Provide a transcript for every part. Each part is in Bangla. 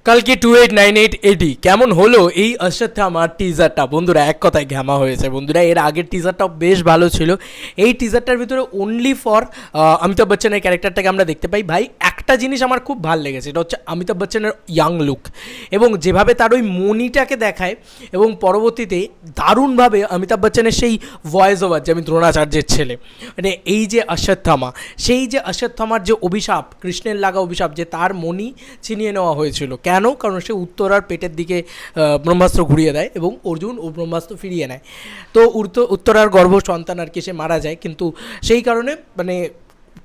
কালকে 2898 এডি কেমন হলো এই অশ্বত্থামার টিজারটা বন্ধুরা, এক কথায় ঘ্যামা হয়েছে বন্ধুরা। এর আগের টিজারটাও বেশ ভালো ছিল। এই টিজারটার ভিতরে অনলি ফর অমিতাভ বচ্চনের ক্যারেক্টারটাকে আমরা দেখতে পাই। ভাই একটা জিনিস আমার খুব ভালো লেগেছে, এটা হচ্ছে অমিতাভ বচ্চনের ইয়াং লুক এবং যেভাবে তার ওই মনিটাকে দেখায় এবং পরবর্তীতে দারুণভাবে অমিতাভ বচ্চনের সেই ভয়েস ওভার, যে আমি দ্রোণাচার্যের ছেলে, মানে এই যে অশ্বত্থামা, সেই যে অশ্বত্থামার যে অভিশাপ, কৃষ্ণের লাগা অভিশাপ, যে তার মনি ছিনিয়ে নেওয়া হয়েছিল, কেন? কারণ সে উত্তরার পেটের দিকে ব্রহ্মাস্ত্র ঘুরিয়ে দেয় এবং অর্জুন ও ব্রহ্মাস্ত্র ফিরিয়ে নেয়। তো উত্তরার গর্ভ সন্তান আর কি সে মারা যায়, কিন্তু সেই কারণে মানে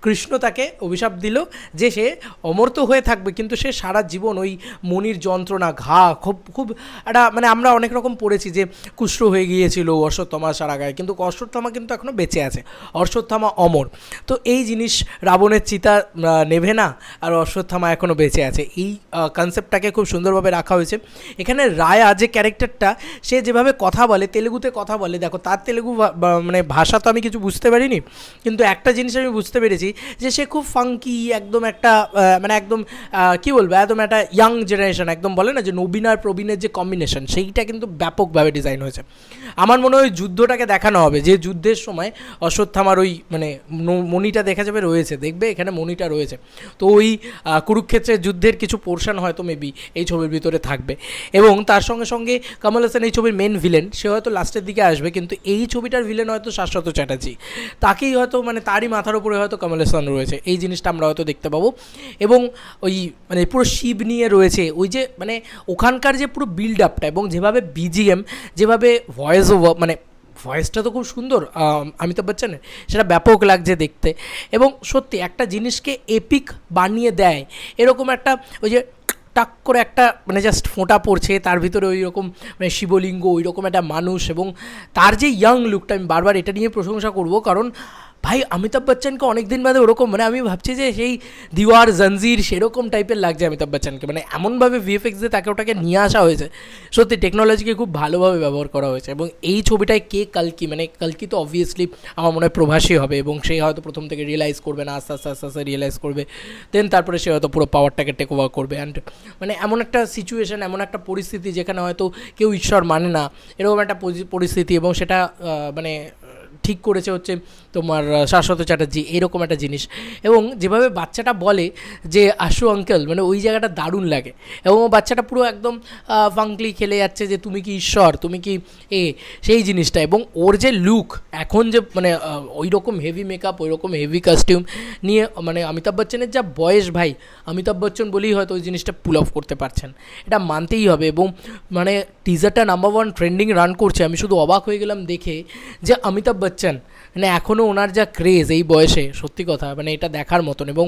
কৃষ্ণ তাকে অভিশাপ দিল যে সে অমর্ত্য হয়ে থাকবে, কিন্তু সে সারা জীবন ওই মনির যন্ত্রণা, ঘা, খুব খুব একটা মানে আমরা অনেক রকম পড়েছি যে কুষ্ঠ হয়ে গিয়েছিল অশ্বত্থামা সারা গায়ে, কিন্তু অশ্বত্থামা কিন্তু এখনও বেঁচে আছে, অশ্বত্থামা অমর। তো এই জিনিস রাবণের চিতা নেভে না, আর অশ্বত্থামা এখনও বেঁচে আছে, এই কনসেপ্টটাকে খুব সুন্দরভাবে রাখা হয়েছে এখানে। রায়া যে ক্যারেক্টারটা, সে যেভাবে কথা বলে, তেলেগুতে কথা বলে, দেখো তার তেলেগু মানে ভাষা তো আমি কিছু বুঝতে পারিনি, কিন্তু একটা জিনিস আমি বুঝতে পেরেছি যে সে খুব ফাঙ্কি, একদম একটা মানে একদম কী বলবো, একদম একটা ইয়াং জেনারেশন, একদম বলে না যে নবীন আর প্রবীণের যে কম্বিনেশন, সেইটা কিন্তু ব্যাপকভাবে ডিজাইন হয়েছে। আমার মনে হয় যুদ্ধটাকে দেখানো হবে, যে যুদ্ধের সময় অশ্বত্থামার ওই মানে মণিটা দেখা যাবে রয়েছে, দেখবে এখানে মণিটা রয়েছে, তো ওই কুরুক্ষেত্রের যুদ্ধের কিছু পোর্শন হয়তো মেবি এই ছবির ভিতরে থাকবে। এবং তার সঙ্গে সঙ্গে কমল হাসান এই ছবির মেন ভিলেন, সে হয়তো লাস্টের দিকে আসবে, কিন্তু এই ছবিটার ভিলেন হয়তো শাশ্বত চ্যাটার্জি, তাকেই হয়তো মানে তারই মাথার উপরে হয়তো কমল হাসান রয়েছে, এই জিনিসটা আমরা হয়তো দেখতে পাবো। এবং ওই মানে পুরো শিব নিয়ে রয়েছে, ওই যে মানে ওখানকার যে পুরো বিল্ড আপটা এবং যেভাবে বিজিএম, যেভাবে ভয়েস ওভার, মানে ভয়েসটা তো খুব সুন্দর অমিতাভ বচ্চনের, সেটা ব্যাপক লাগছে দেখতে। এবং সত্যি একটা জিনিসকে এপিক বানিয়ে দেয়, এরকম একটা ওই যে টাক করে একটা মানে জাস্ট ফোঁটা পড়ছে, তার ভিতরে ওই রকম মানে শিবলিঙ্গ, ওই রকম একটা মানুষ, এবং তার যে ইয়াং লুকটা, আমি বারবার এটা নিয়ে প্রশংসা করব, কারণ ভাই অমিতাভ বচ্চনকে অনেক দিন বাদে ওরকম, মানে আমি ভাবছি যে সেই দিওয়ার জঞ্জির সেরকম টাইপের লাগছে অমিতাভ বচ্চনকে, মানে এমনভাবে ভিএফএক্স দিয়ে তাকে ওটাকে নিয়ে আসা হয়েছে। সত্যি টেকনোলজিকে খুব ভালোভাবে ব্যবহার করা হয়েছে। এবং এই ছবিটায় কে কালকি, মানে কালকি তো অবভিয়াসলি আমার মনে হয় প্রভাসী হবে, এবং সে হয়তো প্রথম থেকে রিয়েলাইজ করবে না, আস্তে আস্তে আস্তে আস্তে রিয়েলাইজ করবে, দেন তারপরে সে হয়তো পুরো পাওয়ারটাকে টেক ওভার করবে। অ্যান্ড মানে এমন একটা সিচুয়েশান, এমন একটা পরিস্থিতি যেখানে হয়তো কেউ ঈশ্বর মানে না, এরকম একটা পরিস্থিতি, এবং সেটা মানে ঠিক করেছে হচ্ছে তোমার শাশ্বত চ্যাটার্জি, এরকম একটা জিনিস। এবং যেভাবে বাচ্চাটা বলে যে আশু আঙ্কেল, মানে ওই জায়গাটা দারুণ লাগে। এবং বাচ্চাটা পুরো একদম ফাঙ্কলি খেলে যাচ্ছে যে তুমি কি ঈশ্বর, তুমি কি সেই জিনিসটা। এবং ওর যে লুক এখন, যে মানে ওই রকম হেভি মেকআপ, ওই রকম হেভি কস্টিউম নিয়ে, মানে অমিতাভ বচ্চনের যা বয়স, ভাই অমিতাভ বচ্চন বলেই হয়তো ওই জিনিসটা পুল অফ করতে পারছেন, এটা মানতেই হবে। এবং মানে টিজারটা নাম্বার 1 ট্রেন্ডিং রান করছে, আমি শুধু অবাক হয়ে গেলাম দেখে যে অমিতাভ বচ্চন মানে এখনও ওনার যা ক্রেজ এই বয়সে, সত্যি কথা মানে এটা দেখার মতন। এবং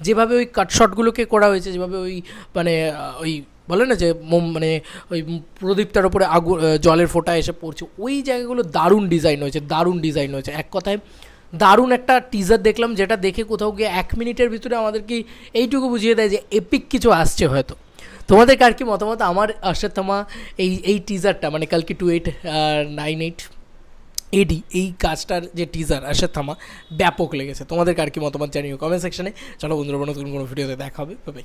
যেভাবে ওই কাটশটগুলোকে করা হয়েছে, যেভাবে ওই মানে ওই বলে না যে মানে ওই প্রদীপটার ওপরে আগুন, জলের ফোঁটা এসে পড়ছে, ওই জায়গাগুলো দারুণ ডিজাইন হয়েছে, দারুণ ডিজাইন হয়েছে। এক কথায় দারুণ একটা টিজার দেখলাম, যেটা দেখে কোথাও গিয়ে 1 মিনিটের ভিতরে আমাদেরকে এইটুকু বুঝিয়ে দেয় যে এপিক কিছু আসছে হয়তো। তোমাদের কার কি মতামত? আমার অশ্বত্থামা এই টিজারটা, মানে কালকে 2898 এডি, এই কাজটার যে টিজার অশ্বত্থামা, ব্যাপক লেগেছে। তোমাদের কার কি মতামত জানিও কমেন্ট সেকশনে। চলো বন্ধুরা, নতুন কোনো ভিডিওতে দেখা হবে, বাই।